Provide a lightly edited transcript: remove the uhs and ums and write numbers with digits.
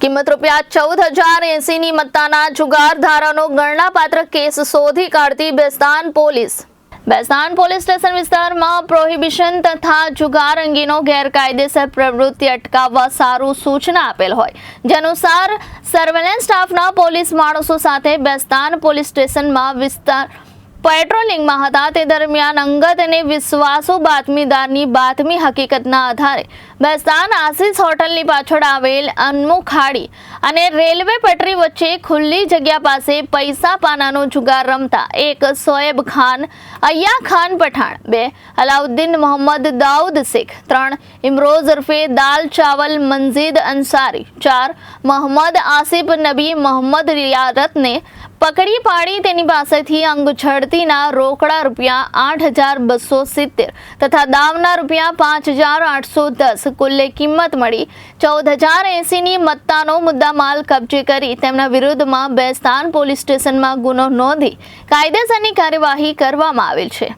કિંમત ₹14,080 ની મત્તાના જુગારધારાનો ગણનાપાત્ર કેસ શોધી કાઢતી બેસ્તાન પોલીસ સ્ટેશન વિસ્તારમાં પ્રોહિબિશન તથા જુગાર અંગેનો ગેરકાયદેસર પ્રવૃત્તિ અટકાવવા સારું સૂચના આપેલ હોય જે અનુસાર સર્વેલન્સ સ્ટાફના પોલીસ માણસો સાથે બેસ્તાન પોલીસ સ્ટેશનમાં પેટ્રોલિંગમાં હતા તે દરમિયાન અંગત અને વિશ્વાસુ બાતમીદારની બાતમી હકીકતના આધારે બેસ્તાન આશીષ હોટલની પાછળ આવેલ અનમુખાડી અને રેલવે પટરી વચ્ચે ખુલ્લી જગ્યા પાસે પૈસા પાનાનો જુગાર રમતા એક સોએબ ખાન, અય્યા ખાન પઠાણ, 2 અલાઉદ્દીન મોહમ્મદ દાઉદ શેખ, 3 ઇમરોઝ ઉર્ફે દાલ ચાવલ મંજીદ અંસારી, 4 મોહમ્મદ આસિફ નબી મોહમ્મદ રિયારતને પકડી પાડી તેની પાસેથી અંગઝડતીના રોકડા ₹8,270 તથા દાવના ₹5,810 કુલ્લે કિંમત મળી ₹14,080 ની મત્તાનો મુદ્દામાલ કબજે કરી તેમના વિરુદ્ધમાં બેસ્તાન પોલીસ સ્ટેશનમાં ગુનો નોંધી કાયદેસરની કાર્યવાહી કરવામાં આવેલ છે।